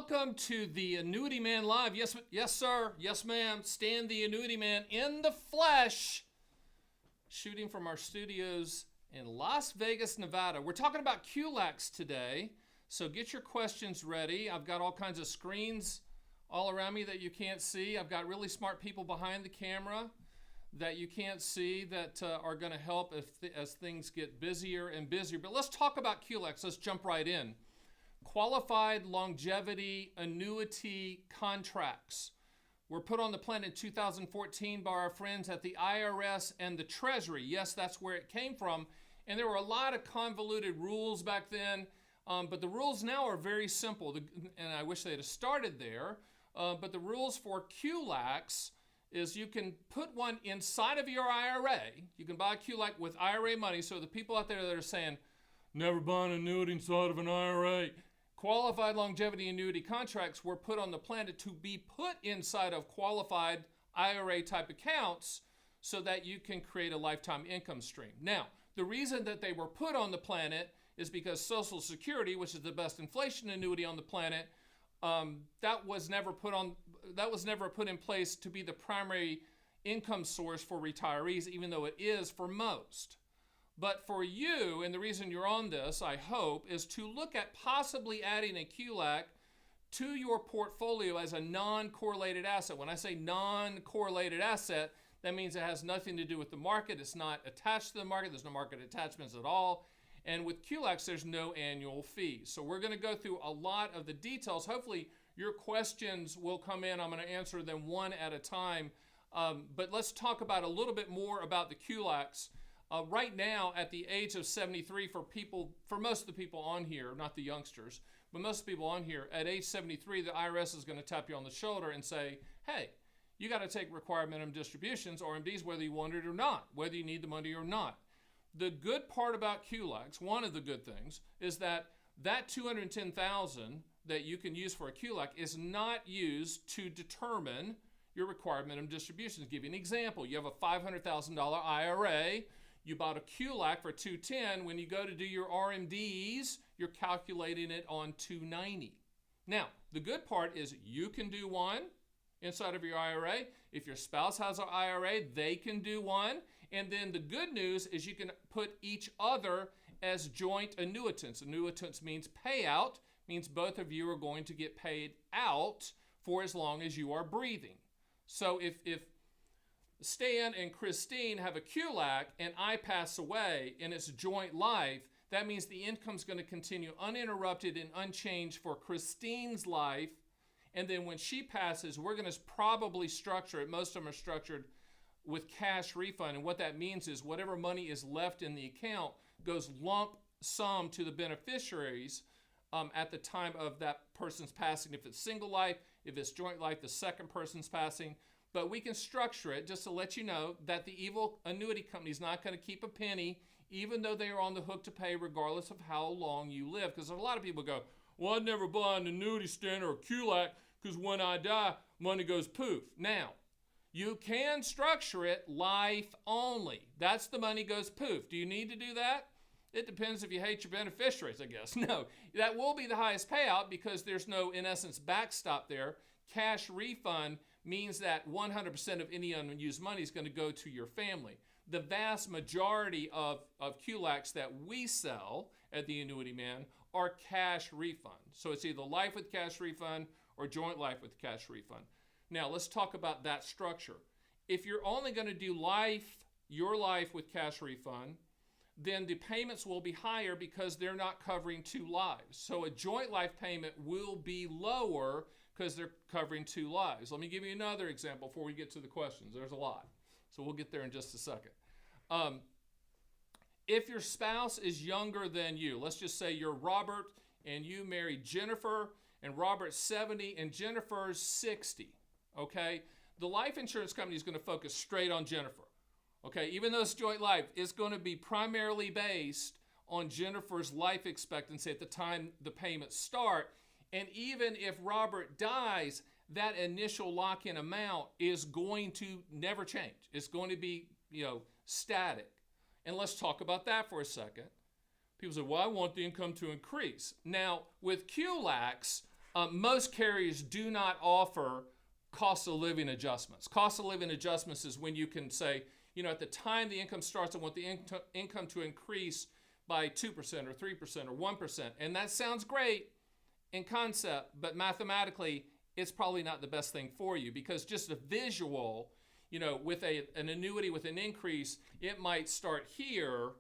welcome to the Annuity Man Live. Yes, sir. Yes, ma'am. Stan The Annuity Man in the flesh, shooting from our studios in Las Vegas, Nevada. We're talking about QLACs today, so get your questions ready. I've got all kinds of screens all around me that you can't see. I've got really smart people behind the camera that you can't see that are going to help as things get busier and busier. But let's talk about QLACs. Let's jump right in. Qualified Longevity Annuity Contracts were put on the planet in 2014 by our friends at the IRS and the Treasury. Yes, that's where it came from. And there were a lot of convoluted rules back then, but the rules now are very simple. And I wish they'd have started there. But the rules for QLACs is you can put one inside of your IRA. You can buy a QLAC with IRA money. So the people out there that are saying, never buy an annuity inside of an IRA. Qualified Longevity Annuity Contracts were put on the planet to be put inside of qualified IRA type accounts so that you can create a lifetime income stream. Now, the reason that they were put on the planet is because Social Security, which is the best inflation annuity on the planet, that was never put in place to be the primary income source for retirees, even though it is for most. But for you, and the reason you're on this, I hope, is to look at possibly adding a QLAC to your portfolio as a non-correlated asset. When I say non-correlated asset, that means it has nothing to do with the market. It's not attached to the market. There's no market attachments at all. And with QLACs, there's no annual fees. So we're going to go through a lot of the details. Hopefully, your questions will come in. I'm going to answer them one at a time. But let's talk about a little bit more about the QLACs. Right now, at the age of 73, for most of the people on here, not the youngsters, but most of the people on here, at age 73, the IRS is going to tap you on the shoulder and say, hey, you got to take required minimum distributions, RMDs, whether you want it or not, whether you need the money or not. The good part about QLACs, one of the good things, is that $210,000 that you can use for a QLAC is not used to determine your required minimum distributions. Give you an example. You have a $500,000 IRA. You bought a QLAC for $210,000. When you go to do your RMDs, you're calculating it on $290,000. Now, the good part is you can do one inside of your IRA. If your spouse has an IRA, they can do one. And then the good news is you can put each other as joint annuitants. Annuitants means payout, means both of you are going to get paid out for as long as you are breathing. So if Stan and Christine have a QLAC and I pass away and it's joint life, that means the income's going to continue uninterrupted and unchanged for Christine's life. And then when she passes, we're going to probably structure it. Most of them are structured with cash refund. And what that means is whatever money is left in the account goes lump sum to the beneficiaries at the time of that person's passing. If it's single life, if it's joint life, the second person's passing. But we can structure it just to let you know that the evil annuity company is not going to keep a penny, even though they are on the hook to pay regardless of how long you live. Because a lot of people go, well, I'd never buy an annuity, Stan, or a QLAC because when I die, money goes poof. Now, you can structure it life only. That's the money goes poof. Do you need to do that? It depends if you hate your beneficiaries, I guess. No, that will be the highest payout because there's no, in essence, backstop there. Cash refund means that 100% of any unused money is going to go to your family. The vast majority of QLACs that we sell at the Annuity Man are cash refund. So it's either life with cash refund or joint life with cash refund. Now let's talk about that structure. If you're only going to do your life with cash refund, then the payments will be higher because they're not covering two lives. So a joint life payment will be lower because they're covering two lives. Let me give you another example before we get to the questions. There's a lot. So we'll get there in just a second. If your spouse is younger than you, let's just say you're Robert and you married Jennifer, and Robert's 70 and Jennifer's 60, okay? The life insurance company is going to focus straight on Jennifer, okay? Even though it's joint life, it's going to be primarily based on Jennifer's life expectancy at the time the payments start. And even if Robert dies, that initial lock-in amount is going to never change. It's going to be, static. And let's talk about that for a second. People say, well, I want the income to increase. Now, with QLACs, Most carriers do not offer cost of living adjustments. Cost of living adjustments is when you can say, at the time the income starts, I want the income to increase by 2% or 3% or 1%. And that sounds great in concept, but mathematically, it's probably not the best thing for you, because just a visual, with an annuity with an increase, it might start here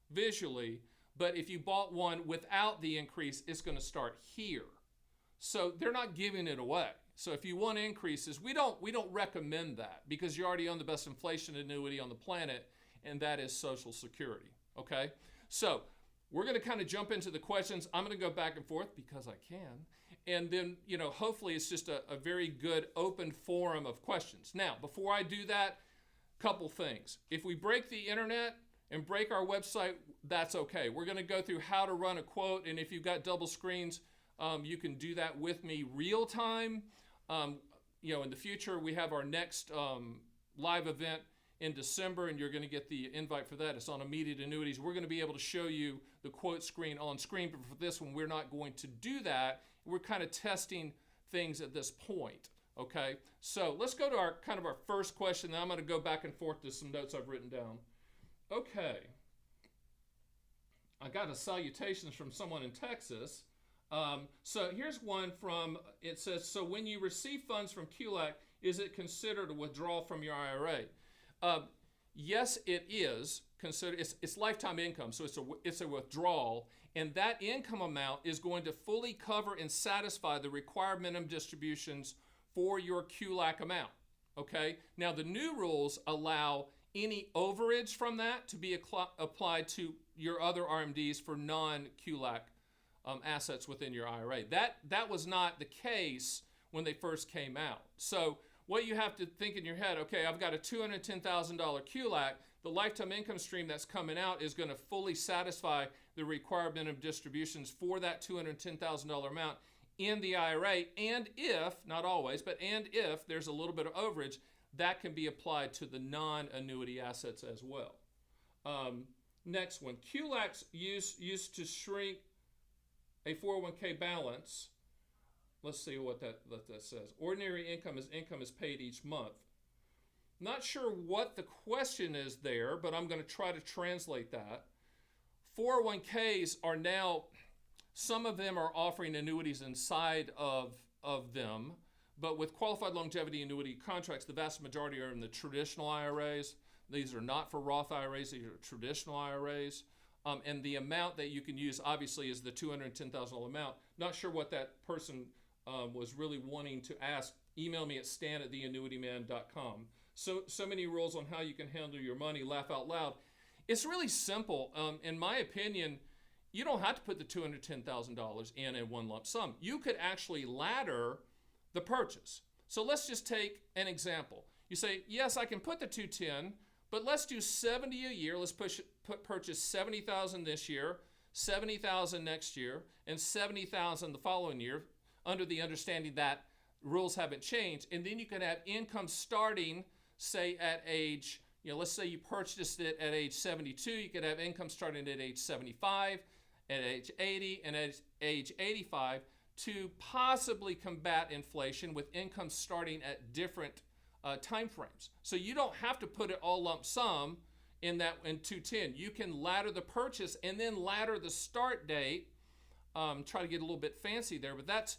visually, but if you bought one without the increase, it's going to start here. So they're not giving it away. So if you want increases, we don't recommend that, because you already own the best inflation annuity on the planet, and that is Social Security. Okay? So we're going to kind of jump into the questions. I'm going to go back and forth because I can. And then, hopefully it's just a very good open forum of questions. Now, before I do that, couple things. If we break the internet and break our website, that's okay. We're going to go through how to run a quote, and if you've got double screens, you can do that with me real time. In the future, we have our next live event in December, and you're going to get the invite for that. It's on immediate annuities. We're going to be able to show you the quote screen on screen, but for this one, we're not going to do that. We're kind of testing things at this point, okay? So let's go to our first question, then I'm going to go back and forth to some notes I've written down. Okay. I got a salutations from someone in Texas. So here's one from, it says, so when you receive funds from QLAC, is it considered a withdrawal from your IRA? Yes, it is considered. It's lifetime income, so it's a withdrawal, and that income amount is going to fully cover and satisfy the required minimum distributions for your QLAC amount. Okay. Now the new rules allow any overage from that to be applied to your other RMDs for non-QLAC assets within your IRA. That was not the case when they first came out. So what you have to think in your head, okay, I've got a $210,000 QLAC. The lifetime income stream that's coming out is going to fully satisfy the required minimum distributions for that $210,000 amount in the IRA. And if, not always, but and if there's a little bit of overage, that can be applied to the non-annuity assets as well. Next one, QLACs used to shrink a 401k balance. Let's see what that says. Ordinary income is paid each month. Not sure what the question is there, but I'm going to try to translate that. 401ks are now, some of them are offering annuities inside of them, but with qualified longevity annuity contracts, the vast majority are in the traditional IRAs. These are not for Roth IRAs, these are traditional IRAs. And the amount that you can use, obviously, is the $210,000 amount. Not sure what that person was really wanting to ask. Email me at stan@theannuityman.com. So many rules on how you can handle your money. Laugh out loud. It's really simple. In my opinion, you don't have to put the $210,000 in one lump sum. You could actually ladder the purchase. So let's just take an example. You say, yes, I can put the 210, but let's do 70 a year. Let's purchase 70,000 this year, 70,000 next year, and 70,000 the following year, under the understanding that rules haven't changed. And then you can have income starting, say at age, let's say you purchased it at age 72, you could have income starting at age 75, at age 80, and at age 85 to possibly combat inflation with income starting at different time frames. So you don't have to put it all lump sum in 210. You can ladder the purchase and then ladder the start date. Try to get a little bit fancy there, but that's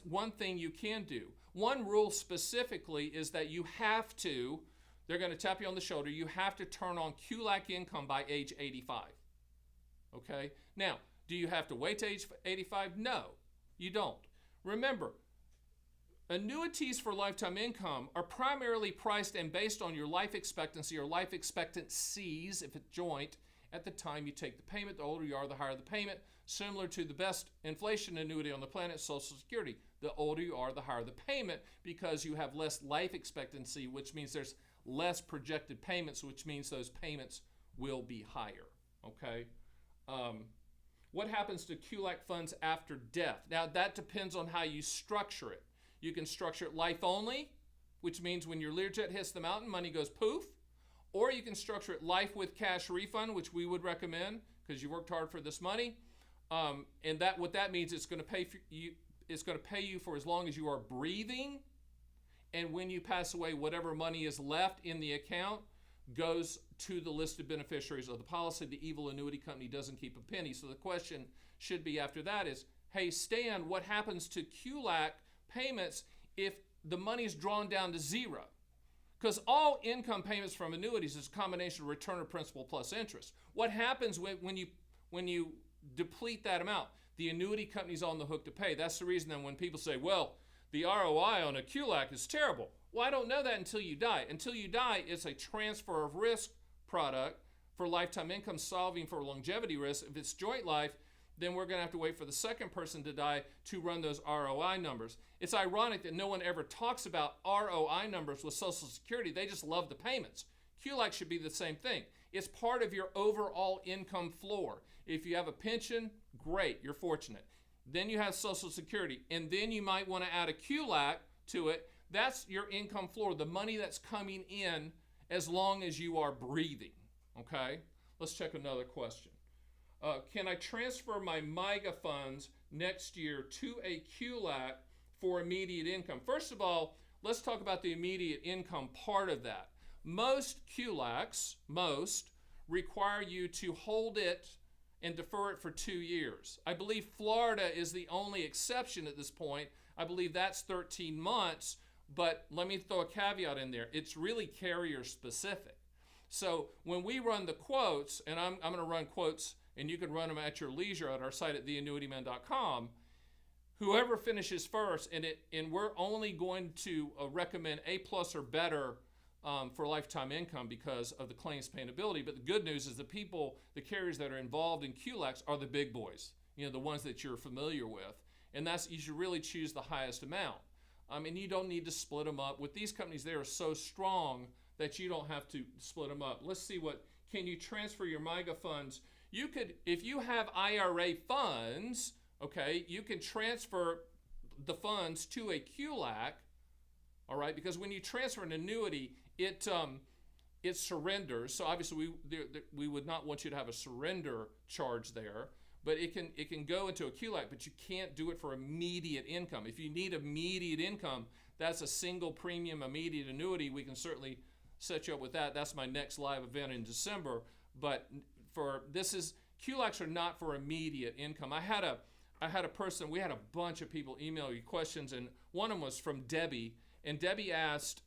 one thing you can do. One rule specifically is that you have to, they're going to tap you on the shoulder, you have to turn on QLAC income by age 85. Okay? Now, do you have to wait to age 85? No, you don't. Remember, annuities for lifetime income are primarily priced and based on your life expectancy or life expectancies, if it's joint, at the time you take the payment. The older you are, the higher the payment. Similar to the best inflation annuity on the planet, Social Security. The older you are, the higher the payment, because you have less life expectancy, which means there's less projected payments, which means those payments will be higher. Okay? What happens to QLAC funds after death? Now, that depends on how you structure it. You can structure it life only, which means when your Learjet hits the mountain, money goes poof. Or you can structure it life with cash refund, which we would recommend because you worked hard for this money. And what that means, it's going to pay for you. it's going to pay you for as long as you are breathing, and when you pass away, whatever money is left in the account goes to the listed beneficiaries of the policy. The evil annuity company doesn't keep a penny. So the question should be after that is, hey, Stan, what happens to QLAC payments if the money is drawn down to zero? Because all income payments from annuities is a combination of return of principal plus interest. What happens when you deplete that amount? The annuity company's on the hook to pay. That's the reason then when people say, well, the ROI on a QLAC is terrible. Well, I don't know that until you die. Until you die, it's a transfer of risk product for lifetime income solving for longevity risk. If it's joint life, then we're going to have to wait for the second person to die to run those ROI numbers. It's ironic that no one ever talks about ROI numbers with Social Security. They just love the payments. QLAC should be the same thing. It's part of your overall income floor. If you have a pension, great, you're fortunate. Then you have Social Security, and then you might want to add a QLAC to it. That's your income floor, the money that's coming in as long as you are breathing, okay? Let's check another question. Can I transfer my MIGA funds next year to a QLAC for immediate income? First of all, let's talk about the immediate income part of that. Most QLACs, require you to hold it and defer it for 2 years. I believe Florida is the only exception at this point. I believe that's 13 months, but let me throw a caveat in there. It's really carrier specific. So when we run the quotes, and I'm going to run quotes, and you can run them at your leisure at our site at theannuityman.com, whoever finishes first, and we're only going to recommend A+ or better for lifetime income because of the claims payability. But the good news is the carriers that are involved in QLACs are the big boys, the ones that you're familiar with. And you should really choose the highest amount. And you don't need to split them up. With these companies, they are so strong that you don't have to split them up. Let's see can you transfer your MIGA funds? You could, if you have IRA funds, okay, you can transfer the funds to a QLAC, all right, because when you transfer an annuity, it surrenders. So obviously we would not want you to have a surrender charge there, but it can go into a QLAC, but you can't do it for immediate income. If you need immediate income, that's a single premium immediate annuity. We can certainly set you up with that. That's my next live event in December. But QLACs are not for immediate income. I had a person, we had a bunch of people email you questions, and one of them was from Debbie, and Debbie asked,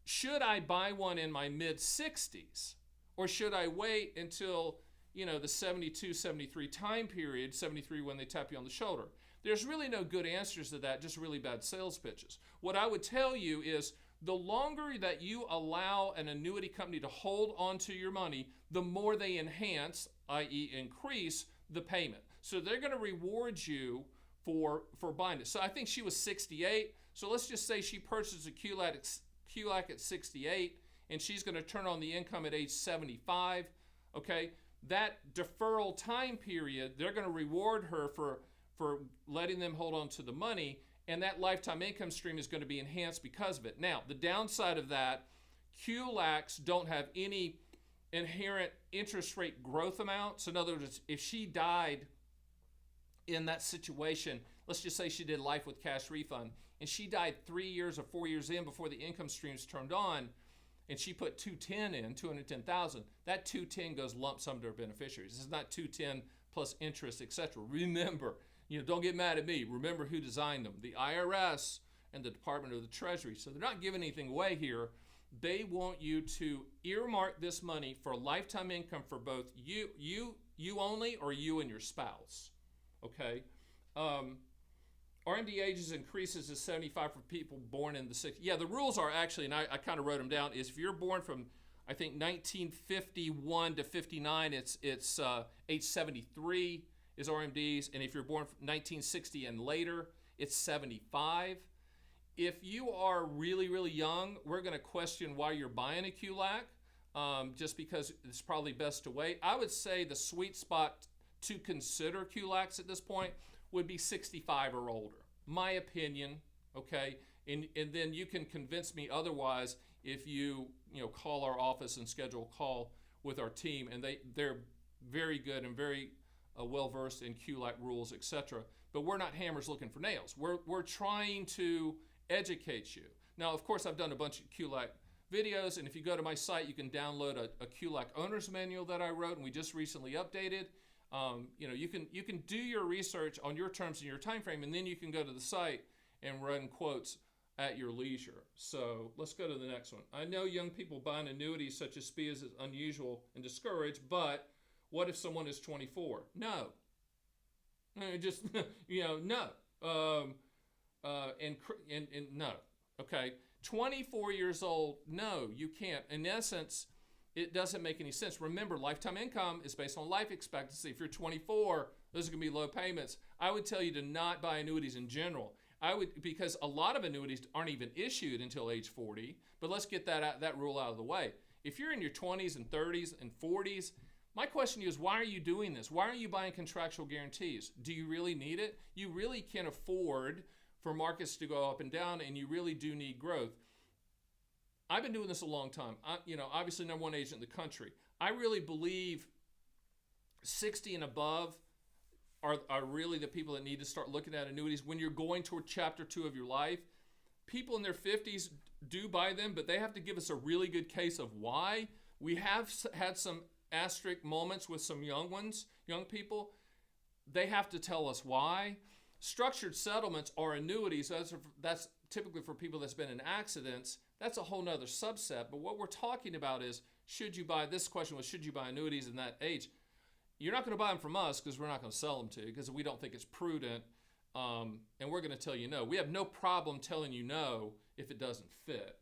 should I buy one in my mid-60s, or should I wait until the 72, 73 time period, 73 when they tap you on the shoulder? There's really no good answers to that, just really bad sales pitches. What I would tell you is the longer that you allow an annuity company to hold onto your money, the more they enhance, i.e. increase, the payment. So they're going to reward you for buying it. So I think she was 68. So let's just say she purchased a QLAC at 68, and she's going to turn on the income at age 75. Okay, that deferral time period, they're going to reward her for letting them hold on to the money, and that lifetime income stream is going to be enhanced because of it. Now, the downside of that, QLACs don't have any inherent interest rate growth amounts. In other words, if she died in that situation, let's just say she did life with cash refund, and she died 3 years or 4 years in before the income streams turned on, and she put 210,000, that 210 goes lump sum to her beneficiaries. This is not 210 plus interest, etc. Remember, don't get mad at me. Remember who designed them, the IRS and the Department of the Treasury. So they're not giving anything away here. They want you to earmark this money for lifetime income for both you only, or you and your spouse. Okay. RMD ages increases to 75 for people born in the 60s. Yeah, the rules are actually, and I kind of wrote them down, is if you're born from, I think, 1951 to 59, it's age 73 is RMDs, and if you're born from 1960 and later, it's 75. If you are really, really young, we're going to question why you're buying a QLAC, just because it's probably best to wait. I would say the sweet spot to consider QLACs at this point would be 65 or older. My opinion, okay? And then you can convince me otherwise if you call our office and schedule a call with our team, and they're very good and very well-versed in QLAC rules, etc. But we're not hammers looking for nails. We're trying to educate you. Now, of course, I've done a bunch of QLAC videos, and if you go to my site, you can download a QLAC owner's manual that I wrote, and we just recently updated. You can do your research on your terms and your time frame, and then you can go to the site and run quotes at your leisure. So let's go to the next one. I know young people buying annuities such as SPIAs is unusual and discouraged, but what if someone is 24? No. Just, no. And no. Okay. 24 years old, no, you can't. In essence, it doesn't make any sense. Remember, lifetime income is based on life expectancy. If you're 24, those are going to be low payments. I would tell you to not buy annuities in general. Because a lot of annuities aren't even issued until age 40. But let's get that rule out of the way. If you're in your 20s and 30s and 40s, my question to you is, why are you doing this? Why are you buying contractual guarantees? Do you really need it? You really can't afford for markets to go up and down, and you really do need growth. I've been doing this a long time. Obviously number one agent in the country. I really believe 60 and above are really the people that need to start looking at annuities when you're going toward chapter 2 of your life. People in their 50s do buy them, but they have to give us a really good case of why. We have had some asterisk moments with some young people. They have to tell us why. Structured settlements are annuities. That's typically for people that's been in accidents. That's a whole nother subset. But what we're talking about is, this question was, should you buy annuities in that age? You're not going to buy them from us because we're not going to sell them to you because we don't think it's prudent. And we're going to tell you no. We have no problem telling you no if it doesn't fit.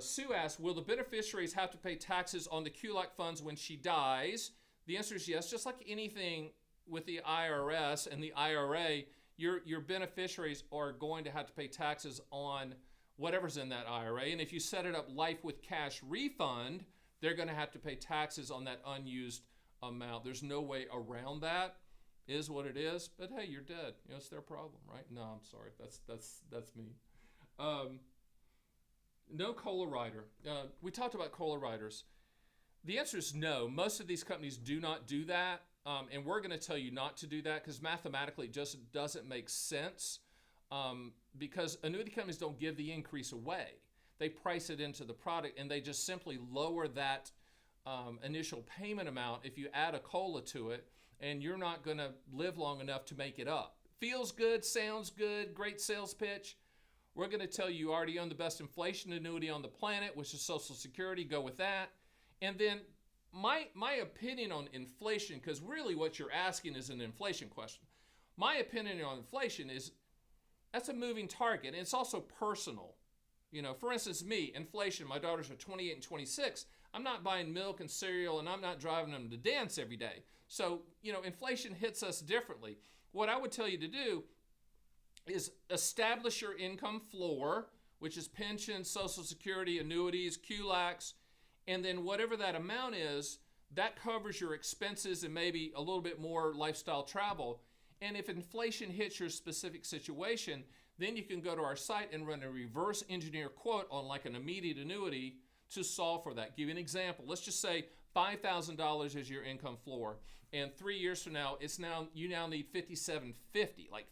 Sue asks, will the beneficiaries have to pay taxes on the QLAC funds when she dies? The answer is yes. Just like anything with the IRS and the IRA, your beneficiaries are going to have to pay taxes on whatever's in that IRA. And if you set it up life with cash refund, they're going to have to pay taxes on that unused amount. There's no way around that. It is what it is. But hey, you're dead. It's their problem, right? No, I'm sorry. That's me. No COLA rider. We talked about COLA riders. The answer is no. Most of these companies do not do that. And we're going to tell you not to do that because mathematically it just doesn't make sense, because annuity companies don't give the increase away. They price it into the product, and they just simply lower that initial payment amount if you add a COLA to it, and you're not going to live long enough to make it up. Feels good, sounds good, great sales pitch. We're going to tell you already own the best inflation annuity on the planet, which is Social Security. Go with that. And then my opinion on inflation, because really what you're asking is an inflation question. My opinion on inflation is that's a moving target, and it's also personal. For instance, me, inflation, my daughters are 28 and 26. I'm not buying milk and cereal, and I'm not driving them to dance every day. So, inflation hits us differently. What I would tell you to do is establish your income floor, which is pensions, Social Security, annuities, QLACs, and then whatever that amount is, that covers your expenses and maybe a little bit more lifestyle travel. And if inflation hits your specific situation, then you can go to our site and run a reverse engineer quote on like an immediate annuity to solve for that. Give you an example. Let's just say $5,000 is your income floor, and 3 years from now, you now need $5,750. Like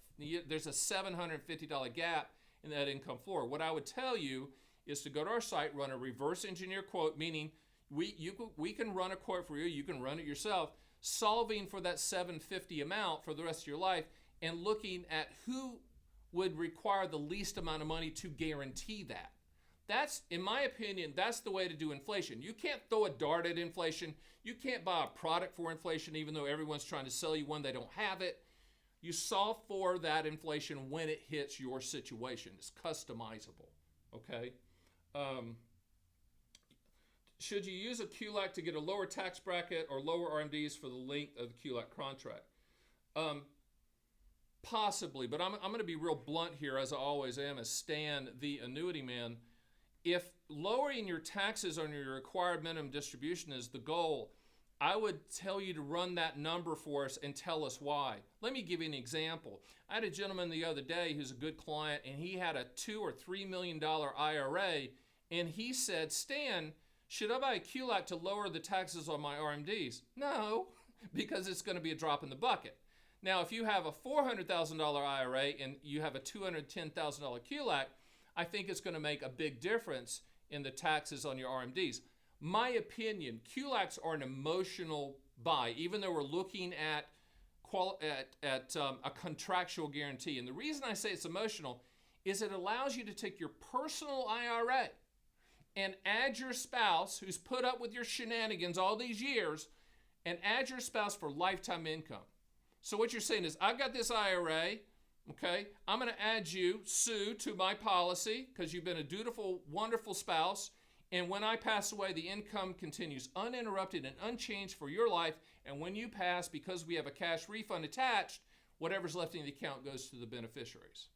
there's a $750 gap in that income floor. What I would tell you is to go to our site, run a reverse engineer quote, meaning we can run a quote for you. You can run it yourself, solving for that $750 amount for the rest of your life, and looking at who would require the least amount of money to guarantee that. That's, in my opinion, that's the way to do inflation. You can't throw a dart at inflation. You can't buy a product for inflation, even though everyone's trying to sell you one, they don't have it. You solve for that inflation when it hits your situation. It's customizable, okay? Should you use a QLAC to get a lower tax bracket or lower RMDs for the length of the QLAC contract? Possibly, but I'm going to be real blunt here, as I always am, as Stan the Annuity Man. If lowering your taxes on your required minimum distribution is the goal, I would tell you to run that number for us and tell us why. Let me give you an example. I had a gentleman the other day who's a good client, and he had a $2 or $3 million IRA, and he said, Stan, should I buy a QLAC to lower the taxes on my RMDs? No. because it's going to be a drop in the bucket. Now, if you have a $400,000 IRA and you have a $210,000 QLAC, I think it's going to make a big difference in the taxes on your RMDs. My opinion, QLACs are an emotional buy, even though we're looking at a contractual guarantee. And the reason I say it's emotional is it allows you to take your personal IRA and add your spouse, who's put up with your shenanigans all these years, and add your spouse for lifetime income. So what you're saying is, I've got this IRA, okay? I'm going to add you, Sue, to my policy because you've been a dutiful, wonderful spouse. And when I pass away, the income continues uninterrupted and unchanged for your life. And when you pass, because we have a cash refund attached, whatever's left in the account goes to the beneficiaries.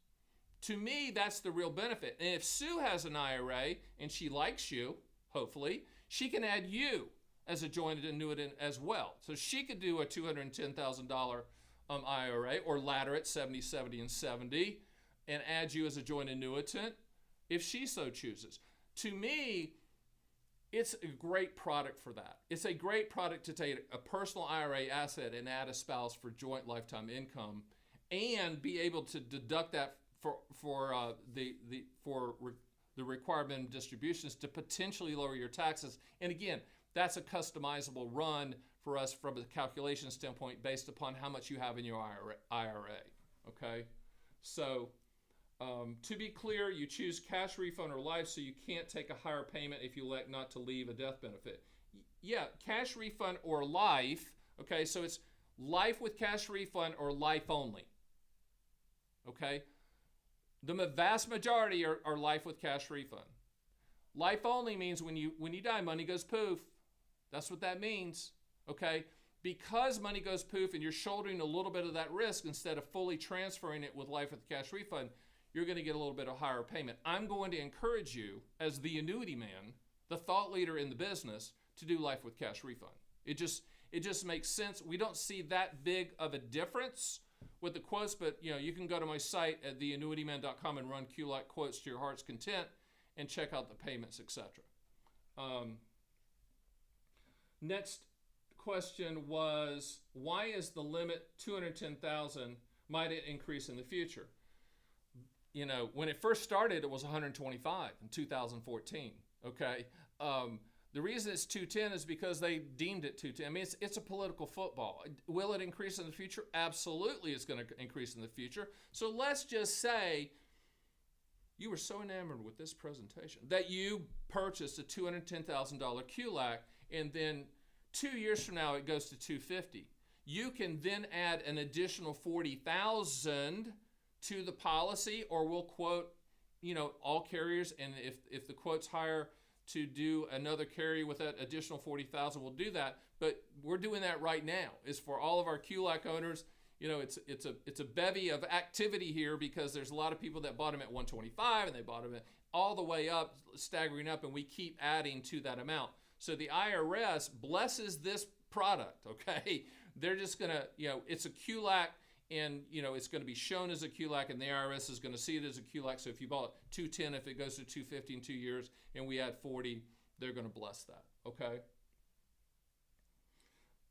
To me, that's the real benefit. And if Sue has an IRA and she likes you, hopefully, she can add you as a joint annuitant as well. So she could do a $210,000 IRA or ladder it 70, 70, and 70 and add you as a joint annuitant if she so chooses. To me, it's a great product for that. It's a great product to take a personal IRA asset and add a spouse for joint lifetime income and be able to deduct that for the required minimum distributions to potentially lower your taxes. And again, that's a customizable run for us from a calculation standpoint based upon how much you have in your IRA. Okay? So to be clear, you choose cash refund or life, so you can't take a higher payment if you elect not to leave a death benefit. Yeah, cash refund or life. Okay, so it's life with cash refund or life only. Okay? The vast majority are life with cash refund. Life only means when you die, money goes poof. That's what that means, okay? Because money goes poof and you're shouldering a little bit of that risk instead of fully transferring it with life with cash refund, you're going to get a little bit of higher payment. I'm going to encourage you, as the annuity man, the thought leader in the business, to do life with cash refund. It just makes sense. We don't see that big of a difference with the quotes, but you can go to my site at theannuityman.com and run QLAC quotes to your heart's content and check out the payments, etc. Next question was, why is the limit $210,000? Might it increase in the future? When it first started, it was $125 in 2014. Okay, the reason it's 210 is because they deemed it 210. I mean, it's a political football. Will it increase in the future? Absolutely, it's going to increase in the future. So let's just say you were so enamored with this presentation that you purchased a $210,000 QLAC, and then 2 years from now it goes to $250,000. You can then add an additional $40,000 to the policy, or we'll quote, all carriers, and if the quote's higher to do another carrier with that additional $40,000, we'll do that. But we're doing that right now. It's for all of our QLAC owners. It's a bevy of activity here because there's a lot of people that bought them at $125 and they bought them at all the way up, staggering up, and we keep adding to that amount. So the IRS blesses this product, okay? They're just gonna, it's a QLAC, and it's going to be shown as a QLAC, and the IRS is going to see it as a QLAC. So if you bought $210,000, if it goes to $250,000 in 2 years, and we add $40,000, they're going to bless that. Okay.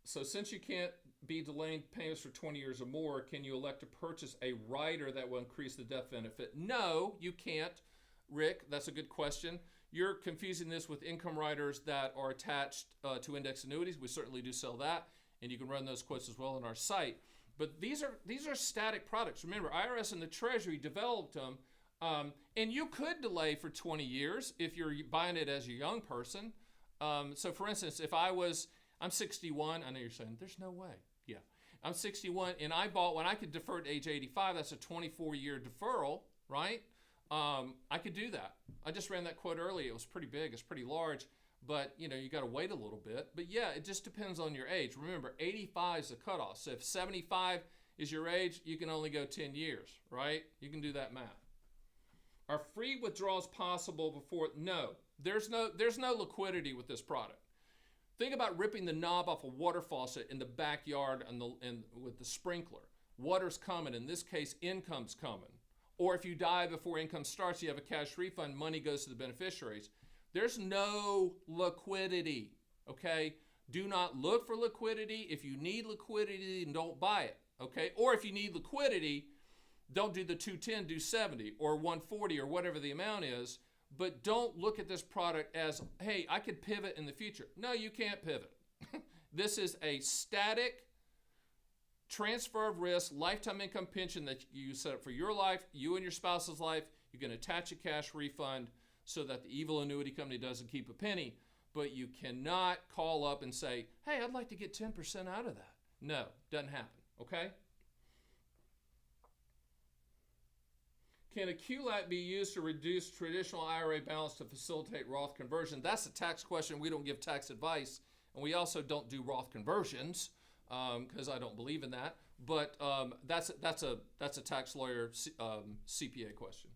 So since you can't be delaying payments for 20 years or more, can you elect to purchase a rider that will increase the death benefit? No, you can't, Rick. That's a good question. You're confusing this with income riders that are attached to index annuities. We certainly do sell that, and you can run those quotes as well on our site. But these are static products. Remember, IRS and the Treasury developed them, and you could delay for 20 years if you're buying it as a young person. So, for instance, if I'm 61. I know you're saying, there's no way. Yeah. I'm 61, and I bought when I could defer to age 85. That's a 24-year deferral, right? I could do that. I just ran that quote earlier. It was pretty big. It's pretty large. But, you got to wait a little bit. But, yeah, it just depends on your age. Remember, 85 is the cutoff. So if 75 is your age, you can only go 10 years, right? You can do that math. Are free withdrawals possible before? No. There's no liquidity with this product. Think about ripping the knob off a water faucet in the backyard and with the sprinkler. Water's coming. In this case, income's coming. Or if you die before income starts, you have a cash refund, money goes to the beneficiaries. There's no liquidity, okay? Do not look for liquidity. If you need liquidity, don't buy it, okay? Or if you need liquidity, don't do the 210, do 70 or 140 or whatever the amount is. But don't look at this product as, hey, I could pivot in the future. No, you can't pivot. This is a static transfer of risk, lifetime income pension that you set up for your life, you and your spouse's life. You can attach a cash refund so that the evil annuity company doesn't keep a penny. But you cannot call up and say, hey, I'd like to get 10% out of that. No, doesn't happen, okay? Can a QLAC be used to reduce traditional IRA balance to facilitate Roth conversion? That's a tax question. We don't give tax advice, and we also don't do Roth conversions because I don't believe in that. But that's a tax lawyer CPA question.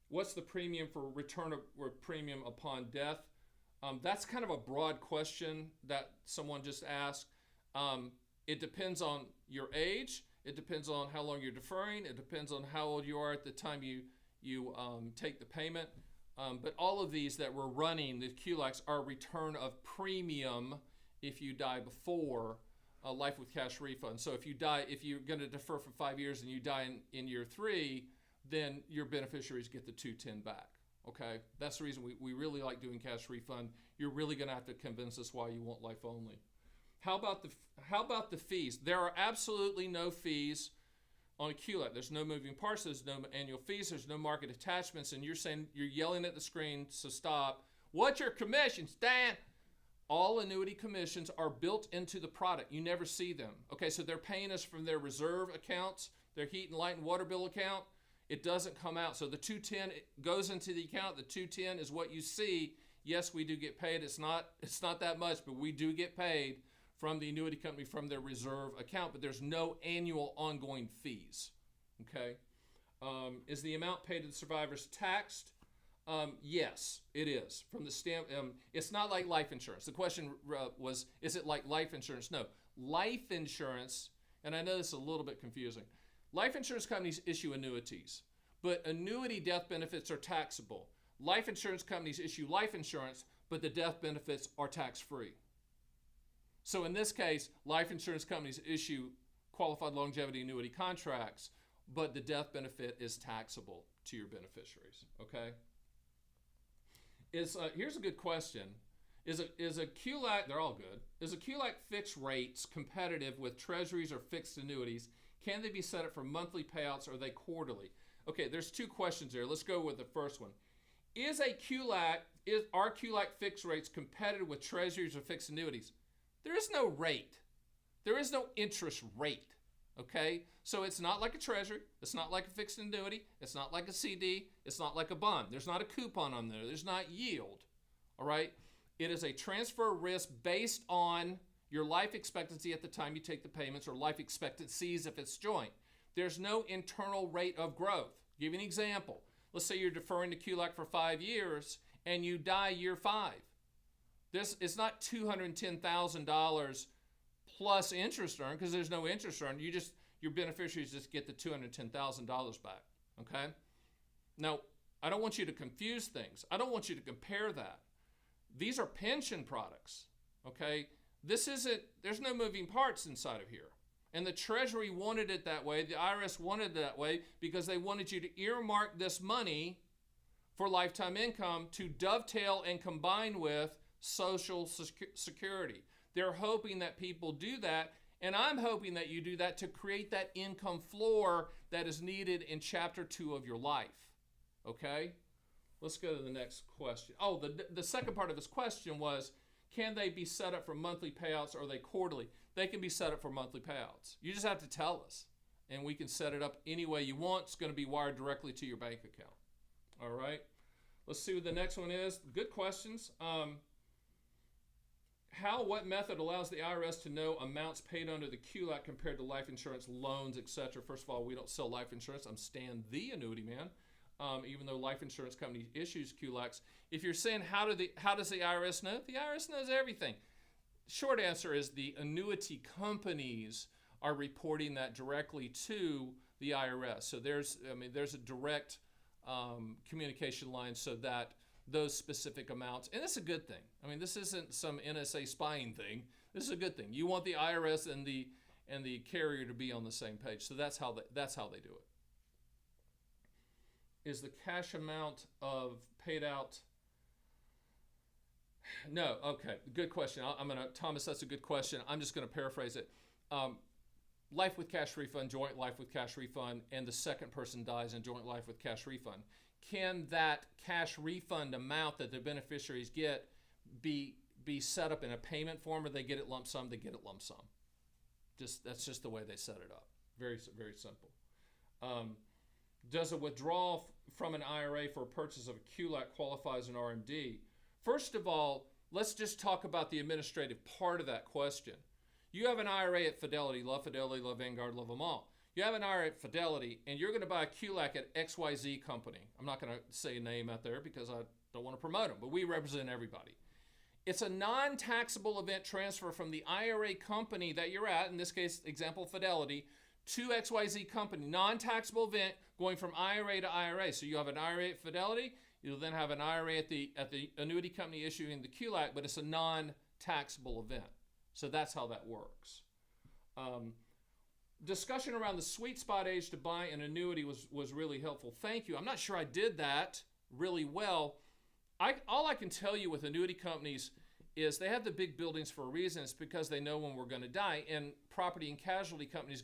What's the premium for return of premium upon death? That's kind of a broad question that someone just asked. It depends on your age. It depends on how long you're deferring. It depends on how old you are at the time you take the payment. But all of these that we're running, the QLACs, are return of premium if you die before a life with cash refund. So if you're going to defer for 5 years and you die in year 3, then your beneficiaries get the 210 back. Okay, that's the reason we really like doing cash refund. You're really going to have to convince us why you want life only. How about the fees? There are absolutely no fees on a QLAC. There's no moving parts. There's no annual fees. There's no market attachments. And you're yelling at the screen, so stop. What's your commission, Stan? All annuity commissions are built into the product. You never see them. Okay, so they're paying us from their reserve accounts, their heat and light and water bill account. It doesn't come out. So the 210 goes into the account. The 210 is what you see. Yes, we do get paid. It's not that much, but we do get paid from the annuity company from their reserve account, but there's no annual ongoing fees, okay? Is the amount paid to the survivors taxed? Yes, it is. From the stamp, it's not like life insurance. The question was, is it like life insurance? No, life insurance, and I know this is a little bit confusing. Life insurance companies issue annuities, but annuity death benefits are taxable. Life insurance companies issue life insurance, but the death benefits are tax-free. So in this case, life insurance companies issue qualified longevity annuity contracts, but the death benefit is taxable to your beneficiaries, okay? Here's a good question. Is a QLAC, they're all good, is a QLAC fixed rates competitive with treasuries or fixed annuities? Can they be set up for monthly payouts or are they quarterly? Okay, there's two questions there. Let's go with the first one. Are QLAC fixed rates competitive with treasuries or fixed annuities? There is no rate. There is no interest rate, okay? So it's not like a treasury. It's not like a fixed annuity. It's not like a CD. It's not like a bond. There's not a coupon on there. There's not yield, all right? It is a transfer risk based on your life expectancy at the time you take the payments or life expectancies if it's joint. There's no internal rate of growth. I'll give you an example. Let's say you're deferring the QLAC for 5 years and you die year 5. This is not $210,000 plus interest earned because there's no interest earned. Your beneficiaries just get the $210,000 back, okay? Now, I don't want you to confuse things. I don't want you to compare that. These are pension products, okay? There's no moving parts inside of here. And the Treasury wanted it that way. The IRS wanted it that way because they wanted you to earmark this money for lifetime income to dovetail and combine with Social Security. They're hoping that people do that, and I'm hoping that you do that to create that income floor that is needed in Chapter 2 of your life, okay? Let's go to the next question. Oh, the second part of this question was, can they be set up for monthly payouts or are they quarterly? They can be set up for monthly payouts. You just have to tell us, and we can set it up any way you want. It's going to be wired directly to your bank account, all right? Let's see what the next one is. Good questions. What method allows the IRS to know amounts paid under the QLAC compared to life insurance, loans, etc.? First of all, we don't sell life insurance. I'm Stan The Annuity Man, even though life insurance company issues QLACs. If you're saying how does the IRS know? The IRS knows everything. Short answer is the annuity companies are reporting that directly to the IRS. So there's a direct communication line so that those specific amounts. And it's a good thing. I mean, this isn't some NSA spying thing. This is a good thing. You want the IRS and the carrier to be on the same page. So that's how they do it. Is the cash amount of paid out? No. Okay. Good question. Thomas, that's a good question. I'm just going to paraphrase it. Life with cash refund, joint life with cash refund, and the second person dies in joint life with cash refund. Can that cash refund amount that the beneficiaries get be set up in a payment form, or they get it lump sum? They get it lump sum. That's just the way they set it up. Very, very simple. Does a withdrawal from an IRA for a purchase of a QLAC qualify as an RMD? First of all, let's just talk about the administrative part of that question. You have an IRA at Fidelity, love Vanguard, love them all. You have an IRA at Fidelity, and you're going to buy a QLAC at XYZ company. I'm not going to say a name out there because I don't want to promote them, but we represent everybody. It's a non-taxable event transfer from the IRA company that you're at, in this case, example, Fidelity, to XYZ company. Non-taxable event going from IRA to IRA. So you have an IRA at Fidelity, you'll then have an IRA at the annuity company issuing the QLAC, but it's a non-taxable event. So that's how that works. Discussion around the sweet spot age to buy an annuity was really helpful. Thank you. I'm not sure I did that really well. All I can tell you with annuity companies is they have the big buildings for a reason. It's because they know when we're going to die. And property and casualty companies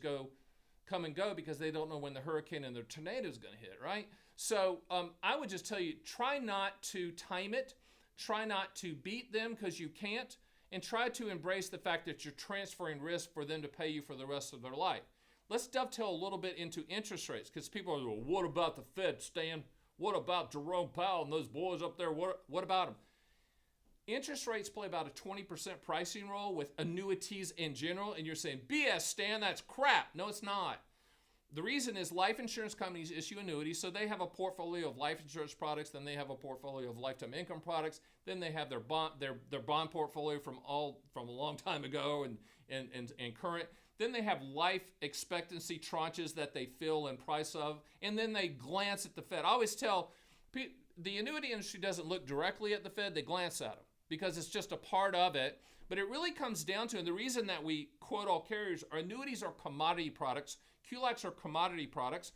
come and go because they don't know when the hurricane and the tornado is going to hit, right? So I would just tell you, try not to time it. Try not to beat them because you can't. And try to embrace the fact that you're transferring risk for them to pay you for the rest of their life. Let's dovetail a little bit into interest rates, because people are like, well, what about the Fed, Stan? What about Jerome Powell and those boys up there? What about them? Interest rates play about a 20% pricing role with annuities in general, and you're saying, BS, Stan, that's crap. No, it's not. The reason is life insurance companies issue annuities, so they have a portfolio of life insurance products, then they have a portfolio of lifetime income products, then they have their bond portfolio from a long time ago and current. Then they have life expectancy tranches that they fill and price of, and then they glance at the Fed. I always tell people, the annuity industry doesn't look directly at the Fed, they glance at them because it's just a part of it. But it really comes down to, and the reason that we quote all carriers, our annuities are commodity products. QLACs are commodity products.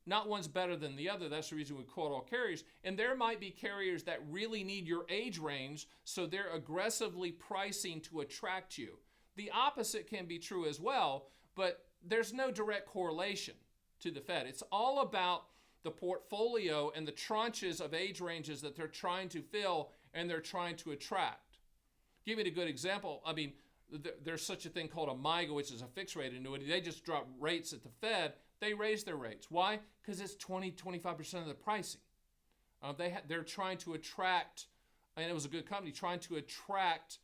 Not one's better than the other. That's the reason we quote all carriers. And there might be carriers that really need your age range, so they're aggressively pricing to attract you. The opposite can be true as well, but there's no direct correlation to the Fed. It's all about the portfolio and the tranches of age ranges that they're trying to fill and they're trying to attract. Give you a good example. I mean, there's such a thing called a MIGA, which is a fixed rate annuity. They just drop rates at the Fed. They raise their rates. Why? Because it's 20-25% of the pricing. They're trying to attract, and it was a good company, trying to attract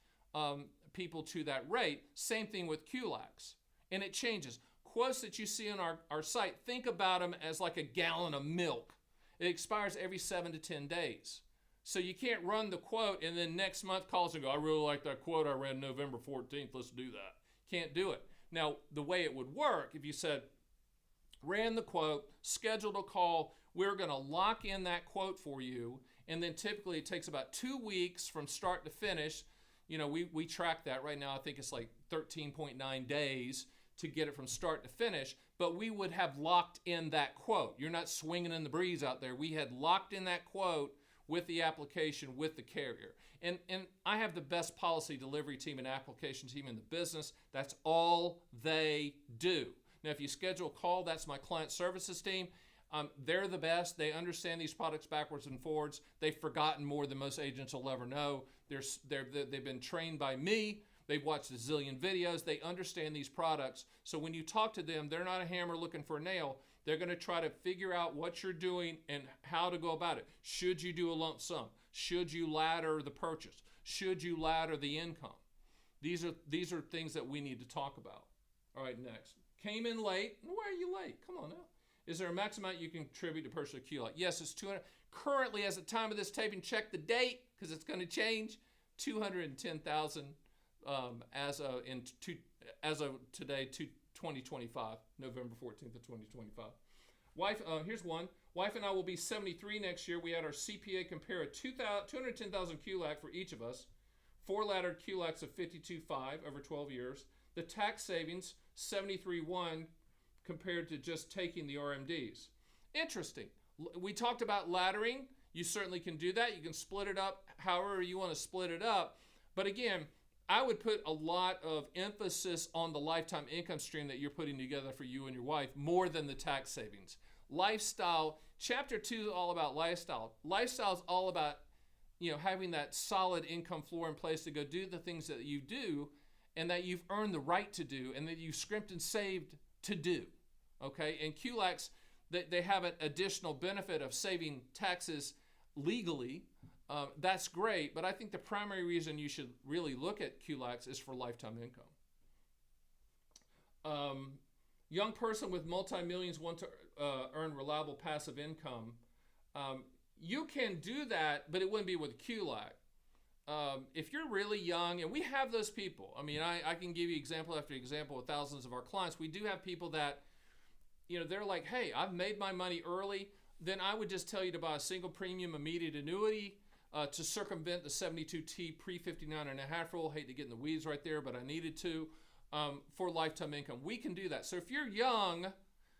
people to that rate. Same thing with QLACs. And it changes. Quotes that you see on our site, think about them as like a gallon of milk. It expires every 7 to 10 days. So you can't run the quote and then next month calls and go, I really like that quote I read November 14th, let's do that. Can't do it. Now, the way it would work, if you said, ran the quote, scheduled a call, we're going to lock in that quote for you, and then typically it takes about 2 weeks from start to finish. You know, we track that right now. I think it's like 13.9 days to get it from start to finish, but we would have locked in that quote. You're not swinging in the breeze out there. We had locked in that quote with the application, with the carrier. And I have the best policy delivery team and application team in the business. That's all they do. Now, if you schedule a call, that's my client services team. They're the best. They understand these products backwards and forwards. They've forgotten more than most agents will ever know. They've been trained by me. They've watched a zillion videos. They understand these products. So when you talk to them, they're not a hammer looking for a nail. They're going to try to figure out what you're doing and how to go about it. Should you do a lump sum? Should you ladder the purchase? Should you ladder the income? These are things that we need to talk about. All right, next. Came in late. Why are you late? Come on now. Is there a max amount you can contribute to purchase a QLAC? Yes, it's 200. Currently, as the time of this taping, check the date because it's going to change. 210,000 as of today, 2025, November 14th of 2025. Here's one. Wife and I will be 73 next year. We had our CPA compare a 210,000 QLAC for each of us, 4-laddered QLACs of 52.5 over 12 years. The tax savings, 73.1 compared to just taking the RMDs. Interesting. We talked about laddering. You certainly can do that. You can split it up however you want to split it up. But again, I would put a lot of emphasis on the lifetime income stream that you're putting together for you and your wife more than the tax savings. Lifestyle, chapter 2 is all about lifestyle. Lifestyle is all about, having that solid income floor in place to go do the things that you do and that you've earned the right to do and that you've scrimped and saved to do. Okay? And QLACs, they have an additional benefit of saving taxes legally. That's great, but I think the primary reason you should really look at QLACs is for lifetime income. Young person with multi-millions want to earn reliable passive income. You can do that, but it wouldn't be with a QLAC. If you're really young, and we have those people. I mean, I can give you example after example with thousands of our clients. We do have people that, they're like, hey, I've made my money early. Then I would just tell you to buy a single premium immediate annuity to circumvent the 72T pre-59.5 rule. Hate to get in the weeds right there, but I needed to for lifetime income. We can do that. So if you're young,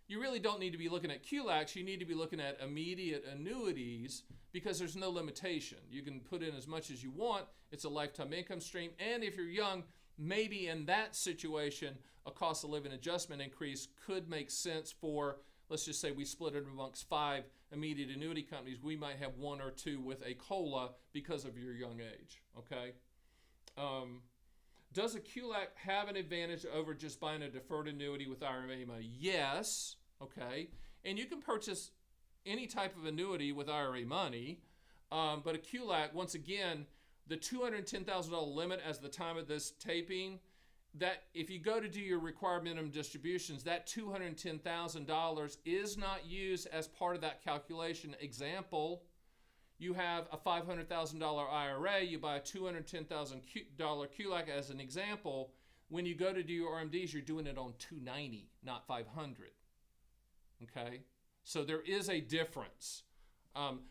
you really don't need to be looking at QLACs. You need to be looking at immediate annuities because there's no limitation. You can put in as much as you want. It's a lifetime income stream. And if you're young, maybe in that situation, a cost of living adjustment increase could make sense for, let's just say we split it amongst 5 immediate annuity companies. We might have 1 or 2 with a COLA because of your young age, okay? Does a QLAC have an advantage over just buying a deferred annuity with IRA money? Yes, okay. And you can purchase any type of annuity with IRA money, but a QLAC, once again, the $210,000 limit as the time of this taping, that if you go to do your required minimum distributions, that $210,000 is not used as part of that calculation. Example, you have a $500,000 IRA, you buy a $210,000 QLAC as an example. When you go to do your RMDs, you're doing it on $290, not $500. Okay? So there is a difference.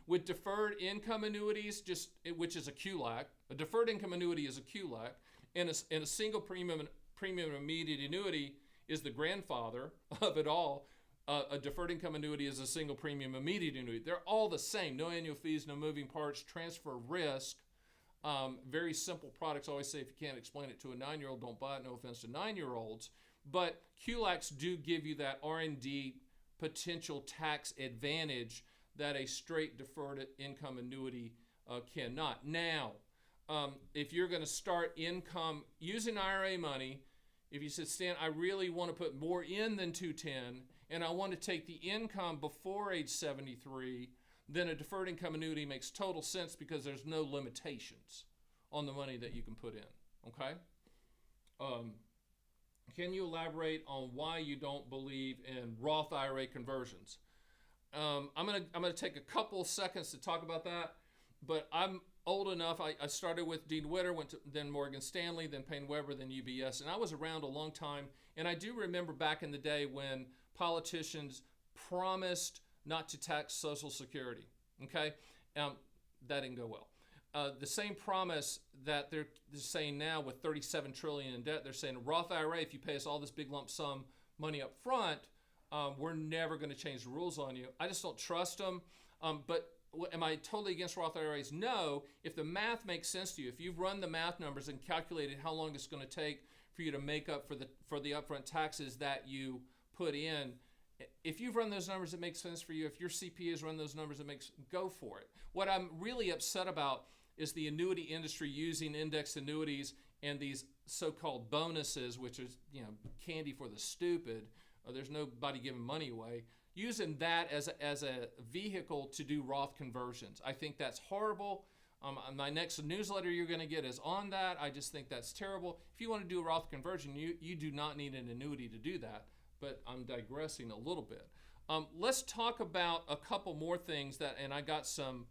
With deferred income annuities, which is a QLAC, a deferred income annuity is a QLAC, and a single premium immediate annuity is the grandfather of it all. A deferred income annuity is a single premium immediate annuity. They're all the same. No annual fees, no moving parts, transfer risk. Very simple products. I always say if you can't explain it to a 9-year-old, don't buy it. No offense to 9-year-olds. But QLACs do give you that R&D potential tax advantage that a straight deferred income annuity cannot. Now, if you're going to start income using IRA money, if you said, Stan, I really want to put more in than 210, and I want to take the income before age 73, then a deferred income annuity makes total sense because there's no limitations on the money that you can put in, okay? Can you elaborate on why you don't believe in Roth IRA conversions? I'm gonna take a couple seconds to talk about that, but I'm old enough. I started with Dean Witter, went to then Morgan Stanley, then Payne Weber, then UBS, and I was around a long time. And I do remember back in the day when politicians promised not to tax Social Security. Okay, that didn't go well. The same promise that they're saying now with $37 trillion in debt, they're saying Roth IRA, if you pay us all this big lump sum money up front, we're never going to change the rules on you. I just don't trust them. But am I totally against Roth IRAs? No. If the math makes sense to you, if you've run the math numbers and calculated how long it's going to take for you to make up for the upfront taxes that you put in, if you've run those numbers, it makes sense for you. If your CPA has run those numbers, go for it. What I'm really upset about is the annuity industry using indexed annuities and these so-called bonuses, which is candy for the stupid. There's nobody giving money away. Using that as a vehicle to do Roth conversions. I think that's horrible. My next newsletter you're going to get is on that. I just think that's terrible. If you want to do a Roth conversion, you do not need an annuity to do that. But I'm digressing a little bit. Let's talk about a couple more things and I got some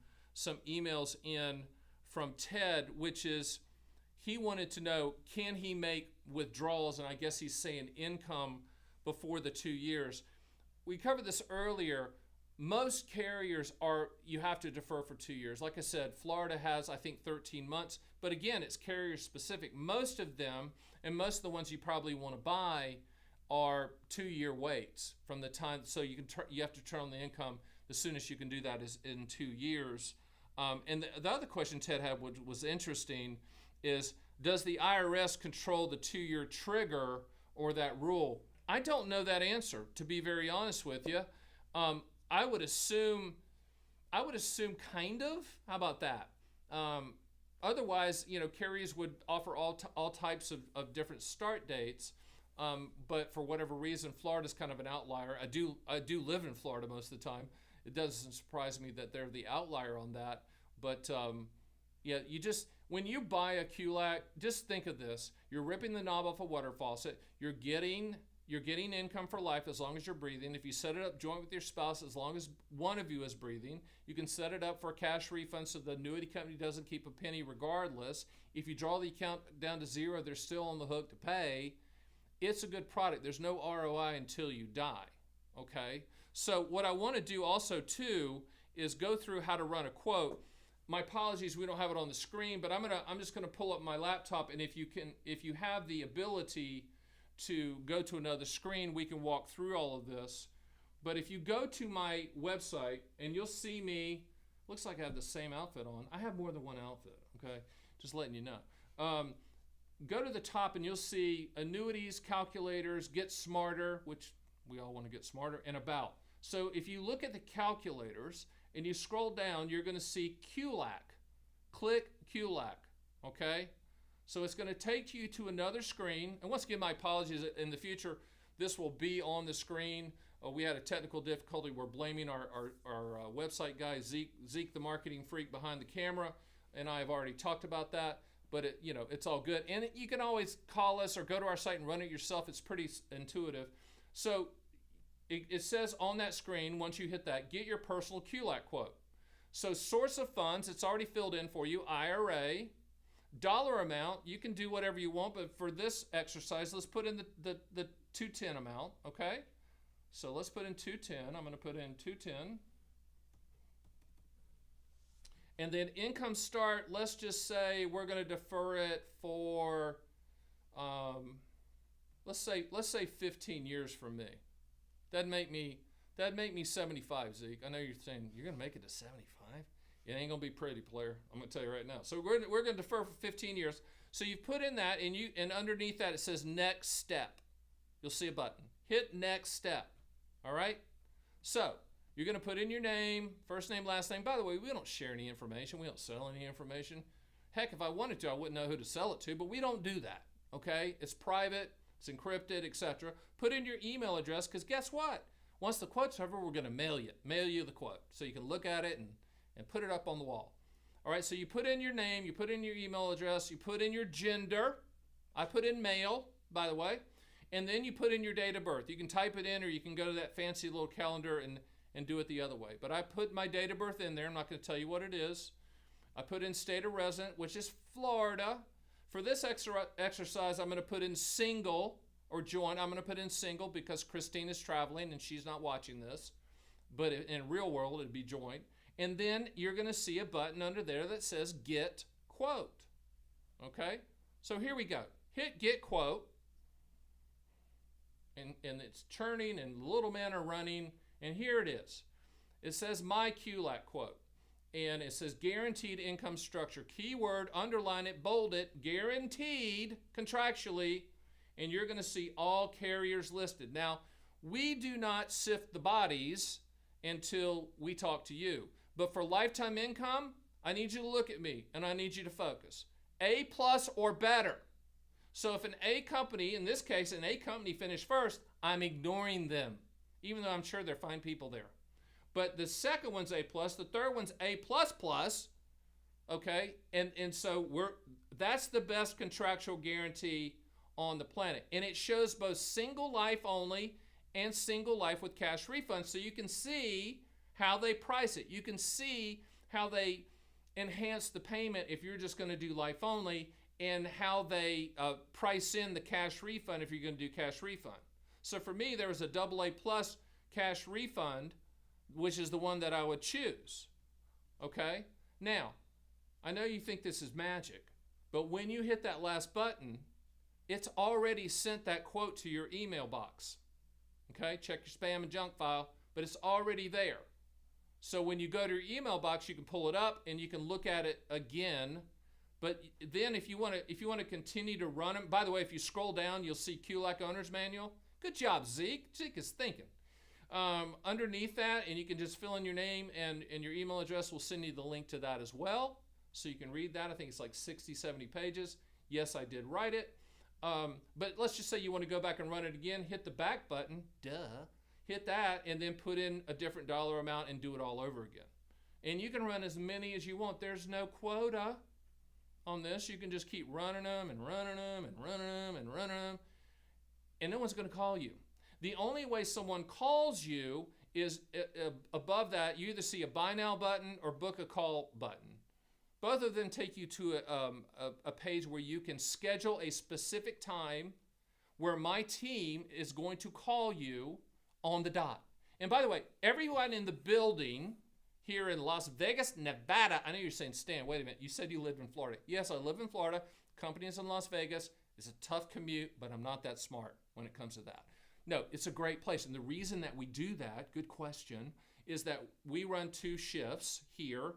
emails in from Ted, which is he wanted to know, can he make withdrawals? And I guess he's saying income before the 2 years. we covered this earlier. Most carriers you have to defer for 2 years. Like I said, Florida has, I think, 13 months. But again, it's carrier specific. Most of them, and most of the ones you probably want to buy, are 2-year waits from the time. So you have to turn on the income. The soonest you can do that is in 2 years. And the other question Ted had, which was interesting, is does the IRS control the 2-year trigger or that rule? I don't know that answer, to be very honest with you. I would assume kind of. How about that? Otherwise, carriers would offer all types of different start dates. But for whatever reason, Florida's kind of an outlier. I do live in Florida most of the time. It doesn't surprise me that they're the outlier on that. But yeah, when you buy a QLAC, just think of this. You're ripping the knob off a water faucet. You're getting income for life as long as you're breathing. If you set it up joint with your spouse, as long as one of you is breathing, you can set it up for a cash refund so the annuity company doesn't keep a penny regardless. If you draw the account down to zero, they're still on the hook to pay. It's a good product. There's no ROI until you die, okay? So what I want to do also too is go through how to run a quote. My apologies, we don't have it on the screen, but I'm just gonna pull up my laptop, and if you have the ability to go to another screen, we can walk through all of this. But if you go to my website, and you'll see me, looks like I have the same outfit on. I have more than one outfit, okay? Just letting you know. Go to the top and you'll see annuities, calculators, get smarter, which we all want to get smarter, and about. So if you look at the calculators and you scroll down, you're going to see QLAC. Click QLAC, okay? So it's going to take you to another screen. And once again, my apologies. In the future, this will be on the screen. We had a technical difficulty. We're blaming our website guy, Zeke, the marketing freak behind the camera, and I have already talked about that. But it's all good. And you can always call us or go to our site and run it yourself. It's pretty intuitive. So it says on that screen, once you hit that, get your personal QLAC quote. So source of funds, it's already filled in for you, IRA. Dollar amount, you can do whatever you want, but for this exercise, let's put in the 210 amount, okay? So let's put in 210. I'm going to put in 210. And then income start, let's just say we're going to defer it for, let's say 15 years from me. That'd make me 75, Zeke. I know you're saying you're going to make it to 75. It ain't gonna be pretty, player. I'm gonna tell you right now. So we're gonna defer for 15 years. So you put in that, and underneath that it says next step. You'll see a button. Hit next step. All right. So you're gonna put in your name, first name, last name. By the way, we don't share any information. We don't sell any information. Heck, if I wanted to, I wouldn't know who to sell it to. But we don't do that. Okay. It's private. It's encrypted, etc. Put in your email address, because guess what? Once the quote's over, we're gonna mail you the quote, so you can look at it and put it up on the wall. All right, so you put in your name, you put in your email address, you put in your gender. I put in male, by the way. And then you put in your date of birth. You can type it in, or you can go to that fancy little calendar and do it the other way. But I put my date of birth in there. I'm not going to tell you what it is. I put in state of resident, which is Florida. For this exercise, I'm going to put in single or joint. I'm going to put in single because Christine is traveling and she's not watching this. But in real world, it'd be joint. And then you're going to see a button under there that says Get Quote. Okay? So here we go. Hit Get Quote. And it's churning and the little men are running. And here it is. It says My QLAC Quote. And it says Guaranteed Income Structure. Keyword, underline it, bold it, guaranteed contractually. And you're going to see all carriers listed. Now, we do not sift the bodies until we talk to you. But for lifetime income, I need you to look at me and I need you to focus. A+ or better. So if an A company, in this case, an A company finished first, I'm ignoring them, even though I'm sure they're fine people there. But the second one's A+, the third one's A++, okay? And so that's the best contractual guarantee on the planet. And it shows both single life only and single life with cash refunds, so you can see how they price it. You can see how they enhance the payment if you're just going to do life only, and how they price in the cash refund if you're going to do cash refund. So for me, there was a AA+ cash refund, which is the one that I would choose. Okay? Now, I know you think this is magic, but when you hit that last button, it's already sent that quote to your email box. Okay? Check your spam and junk file, but it's already there. So when you go to your email box, you can pull it up and you can look at it again. But then if you want to continue to run them, by the way, if you scroll down, you'll see QLAC Owner's Manual. Good job, Zeke. Zeke is thinking. Underneath that, and you can just fill in your name and your email address. We'll send you the link to that as well, so you can read that. I think it's like 60, 70 pages. Yes, I did write it. But let's just say you want to go back and run it again. Hit the back button. Duh. Hit that, and then put in a different dollar amount and do it all over again. And you can run as many as you want. There's no quota on this. You can just keep running them and running them and running them and running them, and no one's going to call you. The only way someone calls you is above that. You either see a buy now button or book a call button. Both of them take you to a page where you can schedule a specific time where my team is going to call you on the dot. And by the way, everyone in the building here in Las Vegas, Nevada, I know you're saying, Stan, wait a minute, you said you lived in Florida. Yes, I live in Florida. Company is in Las Vegas. It's a tough commute, but I'm not that smart when it comes to that. No, it's a great place. And the reason that we do that, good question, is that we run 2 shifts here.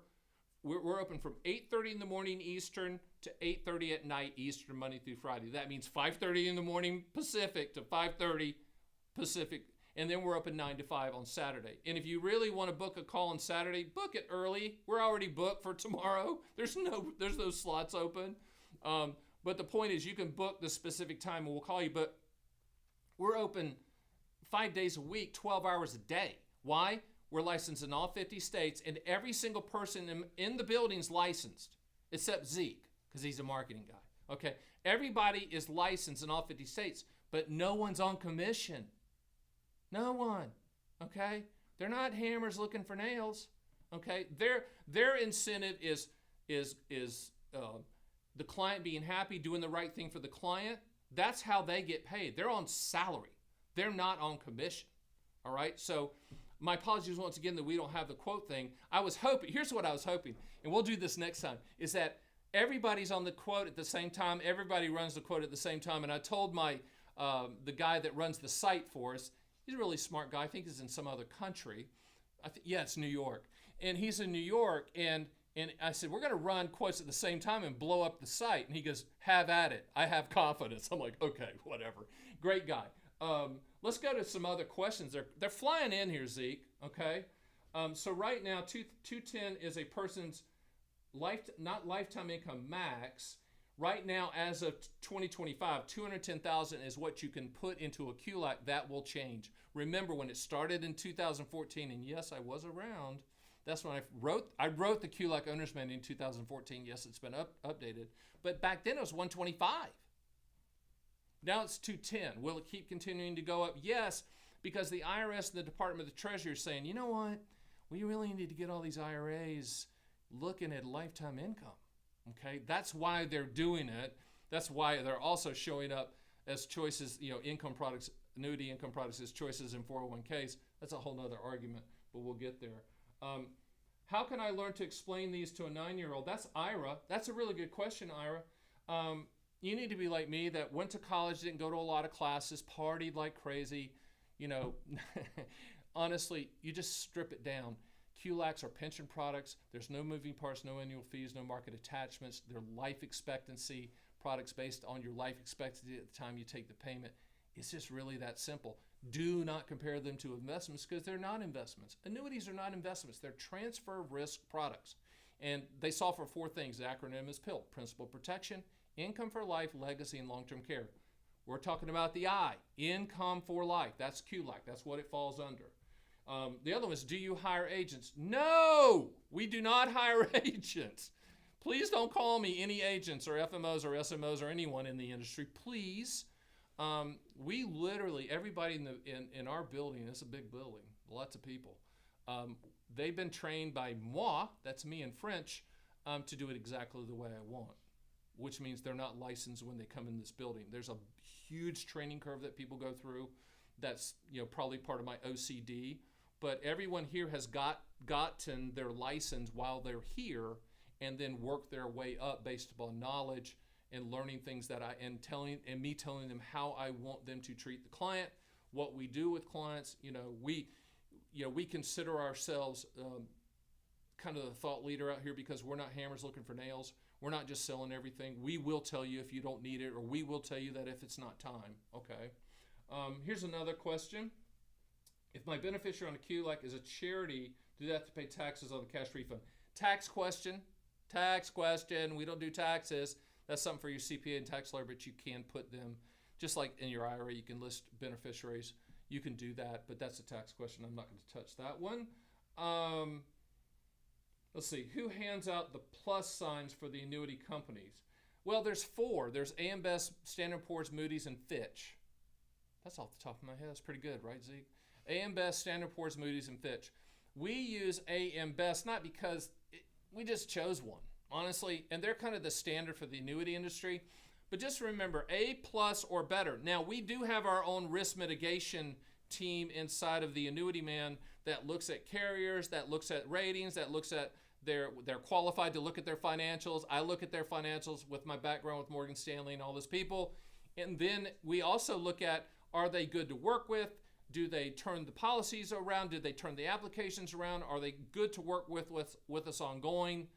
We're open from 8:30 in the morning Eastern to 8:30 at night Eastern, Monday through Friday. That means 5:30 in the morning Pacific to 5:30 Pacific. And then we're open 9 to 5 on Saturday. And if you really want to book a call on Saturday, book it early. We're already booked for tomorrow. There's no slots open. But the point is, you can book the specific time and we'll call you. But we're open 5 days a week, 12 hours a day. Why? We're licensed in all 50 states, and every single person in the building's licensed, except Zeke, because he's a marketing guy. Okay? Everybody is licensed in all 50 states, but no one's on commission. No one. Okay? They're not hammers looking for nails. Okay? Their incentive is the client being happy, doing the right thing for the client. That's how they get paid. They're on salary. They're not on commission. All right? So my apologies once again that we don't have the quote thing. I was hoping, here's what I was hoping, and we'll do this next time, is that everybody's on the quote at the same time. Everybody runs the quote at the same time. And I told the guy that runs the site for us, he's a really smart guy. I think he's in some other country. Yeah, it's New York. And he's in New York, and I said, we're going to run quotes at the same time and blow up the site. And he goes, have at it. I have confidence. I'm like, okay, whatever. Great guy. Let's go to some other questions. They're flying in here, Zeke, okay? So right now, 210 is a person's not lifetime income max. Right now, as of 2025, 210,000 is what you can put into a QLAC. That will change. Remember, when it started in 2014, and yes, I was around. That's when I wrote the QLAC Owner's Manual in 2014. Yes, it's been updated. But back then, it was 125. Now it's 210. Will it keep continuing to go up? Yes, because the IRS and the Department of the Treasury are saying, you know what? We really need to get all these IRAs looking at lifetime income. Okay, that's why they're doing it. That's why they're also showing up as choices, income products, annuity income products as choices in 401ks. That's a whole nother argument, but we'll get there. How can I learn to explain these to a 9-year-old? That's Ira. That's a really good question, Ira. You need to be like me that went to college, didn't go to a lot of classes, partied like crazy. Honestly, you just strip it down. QLACs are pension products. There's no moving parts, no annual fees, no market attachments. They're life expectancy products based on your life expectancy at the time you take the payment. It's just really that simple. Do not compare them to investments because they're not investments. Annuities are not investments. They're transfer risk products. And they solve for 4 things. The acronym is PILT: principal protection, income for life, legacy, and long-term care. We're talking about the I, income for life. That's QLAC. That's what it falls under. The other one is, do you hire agents? No, we do not hire agents. Please don't call me any agents or FMOs or SMOs or anyone in the industry, please. We literally, everybody in our building, it's a big building, lots of people. They've been trained by moi, that's me in French, to do it exactly the way I want, which means they're not licensed when they come in this building. There's a huge training curve that people go through. That's probably part of my OCD. But everyone here has gotten their license while they're here, and then work their way up based upon knowledge and learning things that telling them how I want them to treat the client, what we do with clients. We consider ourselves kind of the thought leader out here because we're not hammers looking for nails. We're not just selling everything. We will tell you if you don't need it, or we will tell you that if it's not time. Okay. Here's another question. If my beneficiary on a QLAC is a charity, do they have to pay taxes on the cash refund? Tax question. We don't do taxes. That's something for your CPA and tax lawyer, but you can put them, just like in your IRA, you can list beneficiaries. You can do that, but that's a tax question. I'm not going to touch that one. Let's see. Who hands out the plus signs for the annuity companies? Well, there's 4. There's AM Best, Standard & Poor's, Moody's, and Fitch. That's off the top of my head. That's pretty good, right, Zeke? AM Best, Standard & Poor's, Moody's, and Fitch. We use AM Best not because we just chose one, honestly, and they're kind of the standard for the annuity industry. But just remember, A+ or better. Now, we do have our own risk mitigation team inside of the Annuity Man that looks at carriers, that looks at ratings, that looks at they're qualified to look at their financials. I look at their financials with my background with Morgan Stanley and all those people. And then we also look at, are they good to work with? Do they turn the policies around? Do they turn the applications around? Are they good to work with us ongoing?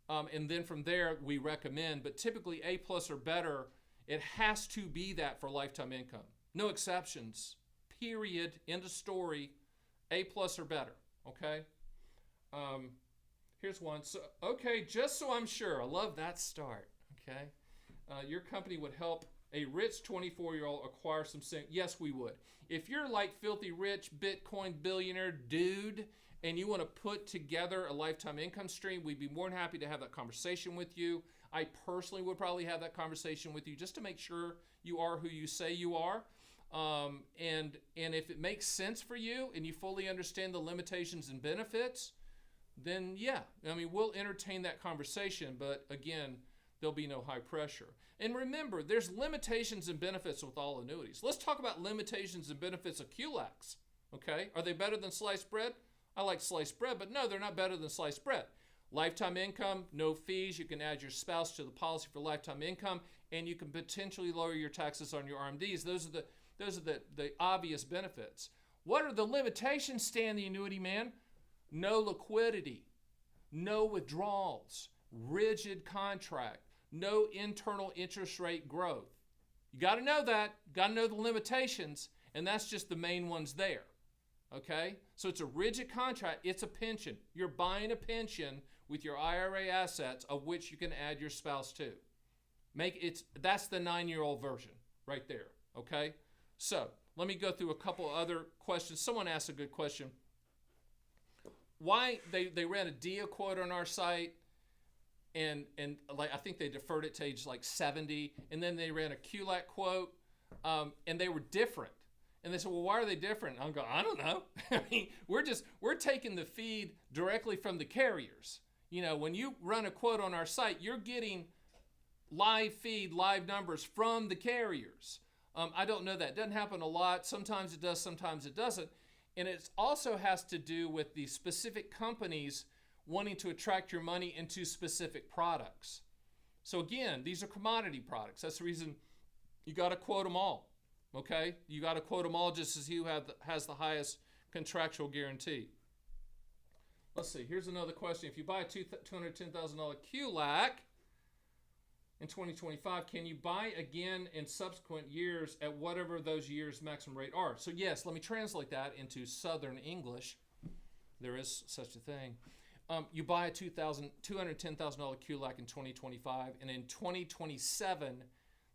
And then from there, we recommend. But typically, A+ or better, it has to be that for lifetime income. No exceptions. Period. End of story. A+ or better. Okay? Here's one. So, okay, just so I'm sure. I love that start. Okay? Your company would help a rich 24-year-old acquire some savings. Yes, we would. If you're like filthy rich Bitcoin billionaire dude and you want to put together a lifetime income stream, we'd be more than happy to have that conversation with you. I personally would probably have that conversation with you just to make sure you are who you say you are. And if it makes sense for you and you fully understand the limitations and benefits, then yeah, I mean, we'll entertain that conversation. But again, there'll be no high pressure. And remember, there's limitations and benefits with all annuities. Let's talk about limitations and benefits of QLACs. Okay, are they better than sliced bread? I like sliced bread, but no, they're not better than sliced bread. Lifetime income, no fees. You can add your spouse to the policy for lifetime income, and you can potentially lower your taxes on your RMDs. Those are the obvious benefits. What are the limitations, Stan the Annuity Man? No liquidity, no withdrawals, rigid contract, no internal interest rate growth. You got to know that. Got to know the limitations, and that's just the main ones there. Okay? So it's a rigid contract. It's a pension. You're buying a pension with your IRA assets of which you can add your spouse to. That's the 9-year-old version right there. Okay? So let me go through a couple other questions. Someone asked a good question. Why they ran a DIA quote on our site, and like I think they deferred it to age like 70, and then they ran a QLAC quote, and they were different. And they said, well, why are they different? I'm going, I don't know. I mean, we're taking the feed directly from the carriers. You know, when you run a quote on our site, you're getting live feed, live numbers from the carriers. I don't know that. It doesn't happen a lot. Sometimes it does, sometimes it doesn't. And it also has to do with the specific companies wanting to attract your money into specific products. So again, these are commodity products. That's the reason you got to quote them all. Okay? You got to quote them all just as who has the highest contractual guarantee. Let's see. Here's another question. If you buy a $210,000 QLAC in 2025, can you buy again in subsequent years at whatever those years' maximum rate are? So yes, let me translate that into Southern English. There is such a thing. You buy a $210,000 QLAC in 2025, and in 2027,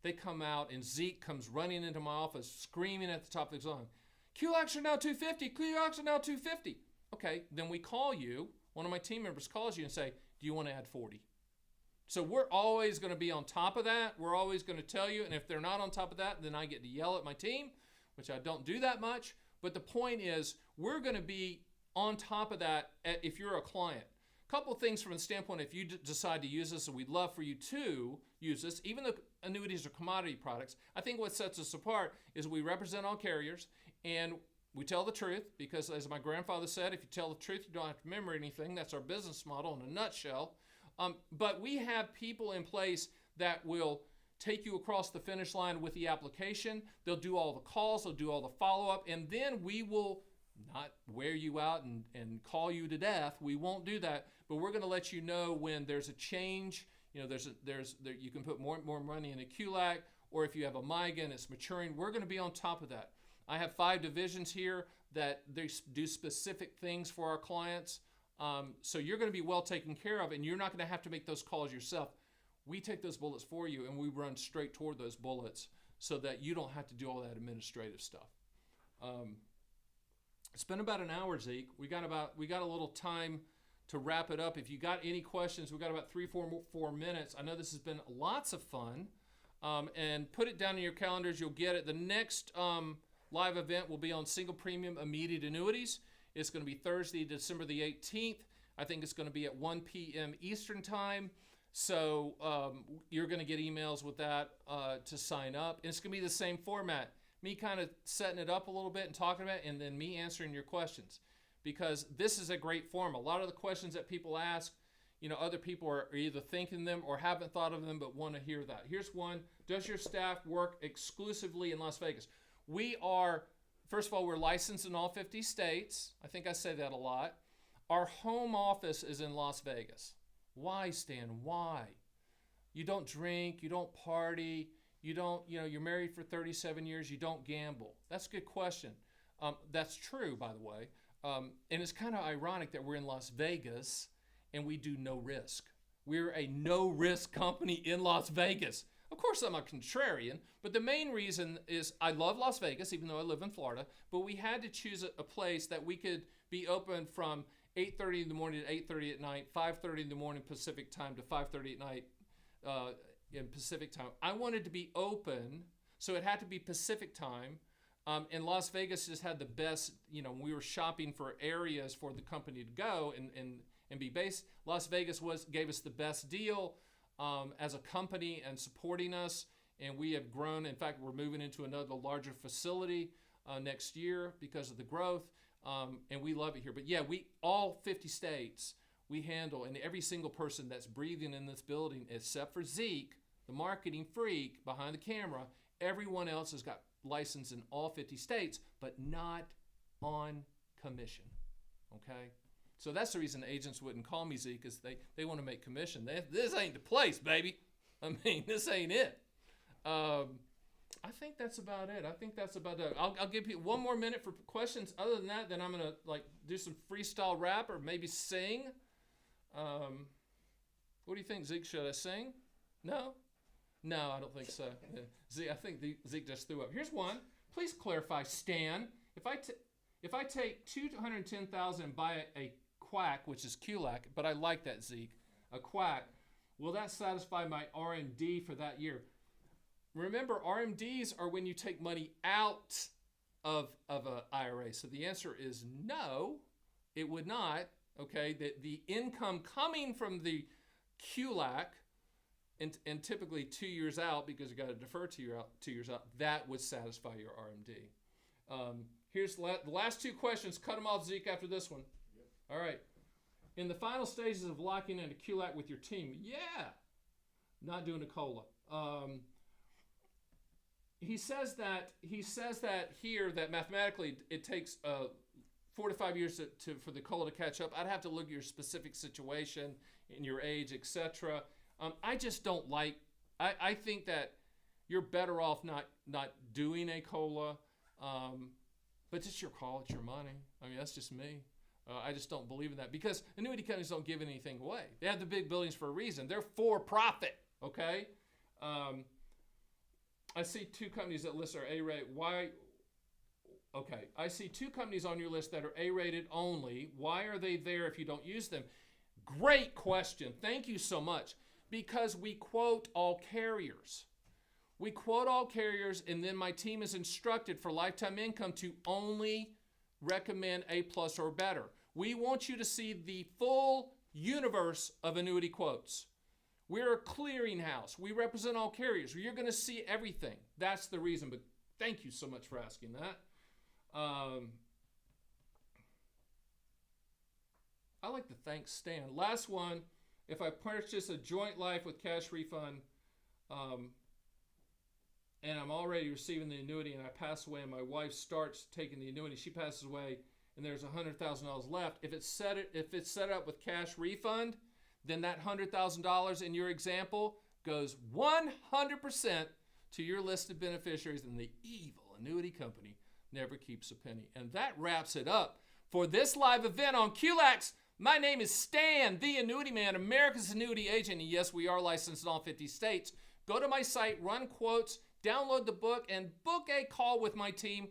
they come out, and Zeke comes running into my office, screaming at the top of his lungs, QLACs are now $250, QLACs are now $250. Okay, then we call you, one of my team members calls you and say, do you want to add 40? So we're always going to be on top of that. We're always going to tell you, and if they're not on top of that, then I get to yell at my team, which I don't do that much. But the point is, we're going to be on top of that if you're a client. couple things from the standpoint, if you decide to use this, and we'd love for you to use this, even though annuities are commodity products, I think what sets us apart is we represent all carriers, and we tell the truth, because as my grandfather said, if you tell the truth, you don't have to remember anything. That's our business model in a nutshell. But we have people in place that will take you across the finish line with the application. They'll do all the calls, they'll do all the follow-up, and then we will not wear you out and call you to death. We won't do that, but we're going to let you know when there's a change. You know, you can put more money in a QLAC, or if you have a MIGA and it's maturing, we're going to be on top of that. I have 5 divisions here that they do specific things for our clients. So you're going to be well taken care of, and you're not going to have to make those calls yourself. We take those bullets for you, and we run straight toward those bullets so that you don't have to do all that administrative stuff. It's been about an hour, Zeke. We got a little time to wrap it up. If you got any questions, we got about 4 minutes. I know this has been lots of fun. And put it down in your calendars. You'll get it. The next live event will be on single premium immediate annuities. It's going to be Thursday, December the 18th. I think it's going to be at 1 p.m. Eastern time. So you're going to get emails with that to sign up. And it's going to be the same format. Me kind of setting it up a little bit and talking about it, and then me answering your questions. Because this is a great form. A lot of the questions that people ask, you know, other people are either thinking them or haven't thought of them but want to hear that. Here's one. Does your staff work exclusively in Las Vegas? We are, first of all, we're licensed in all 50 states. I think I say that a lot. Our home office is in Las Vegas. Why, Stan? Why? You don't drink, you don't party, you're married for 37 years, you don't gamble. That's a good question. That's true, by the way. And it's kind of ironic that we're in Las Vegas and we do no risk. We're a no-risk company in Las Vegas. Of course, I'm a contrarian, but the main reason is I love Las Vegas, even though I live in Florida, but we had to choose a place that we could be open from 8:30 in the morning to 8:30 at night, 5:30 in the morning Pacific time to 5:30 at night in Pacific time. I wanted to be open, so it had to be Pacific time. And Las Vegas just had the best, we were shopping for areas for the company to go and be based. Las Vegas gave us the best deal as a company and supporting us. And we have grown. In fact, we're moving into another larger facility next year because of the growth. And we love it here. But yeah, all 50 states, we handle, and every single person that's breathing in this building, except for Zeke, the marketing freak behind the camera, everyone else has got license in all 50 states, but not on commission, okay? So that's the reason agents wouldn't call me Zeke, is they want to make commission. This ain't the place, baby. I mean, this ain't it. I think that's about it. I'll give you 1 more minute for questions. Other than that, then I'm going to do some freestyle rap or maybe sing. What do you think, Zeke? Should I sing? No? No, I don't think so. Yeah. Zeke, I think Zeke just threw up. Here's one. Please clarify, Stan. If I take $210,000 and buy a quack, which is QLAC, but I like that, Zeke, a quack, will that satisfy my RMD for that year? Remember, RMDs are when you take money out of an IRA. So the answer is no, it would not. Okay, the income coming from the QLAC, and typically 2 years out, because you got to defer 2 years out, that would satisfy your RMD. Here's the last 2 questions. Cut them off, Zeke, after this one. Yep. All right. In the final stages of locking in a QLAC with your team, yeah, not doing a COLA. He says that here that mathematically it takes 4 to 5 years for the COLA to catch up. I'd have to look at your specific situation and your age, etc. I just don't like. I think that you're better off not doing a COLA, but it's your call, it's your money. I mean, that's just me. I just don't believe in that, because annuity companies don't give anything away. They have the big buildings for a reason. They're for profit. Okay. I see 2 companies that list are A-rated. Why? Okay, I see 2 companies on your list that are A-rated only. Why are they there if you don't use them? Great question. Thank you so much. Because we quote all carriers. We quote all carriers, and then my team is instructed for lifetime income to only recommend A+ or better. We want you to see the full universe of annuity quotes. We're a clearinghouse. We represent all carriers. You're going to see everything. That's the reason. But thank you so much for asking that. I like to thank Stan. Last one, if I purchase a joint life with cash refund, and I'm already receiving the annuity and I pass away and my wife starts taking the annuity, she passes away and there's $100,000 left. If it's set up with cash refund, then that $100,000 in your example goes 100% to your listed beneficiaries, and the evil annuity company never keeps a penny. And that wraps it up for this live event on QLACs. My name is Stan, the Annuity Man, America's Annuity Agent. And yes, we are licensed in all 50 states. Go to my site, run quotes, download the book, and book a call with my team.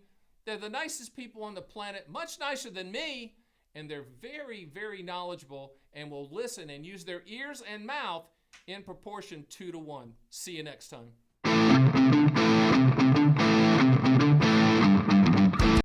They're the nicest people on the planet, much nicer than me, and they're very, very knowledgeable and will listen and use their ears and mouth in proportion 2 to 1. See you next time.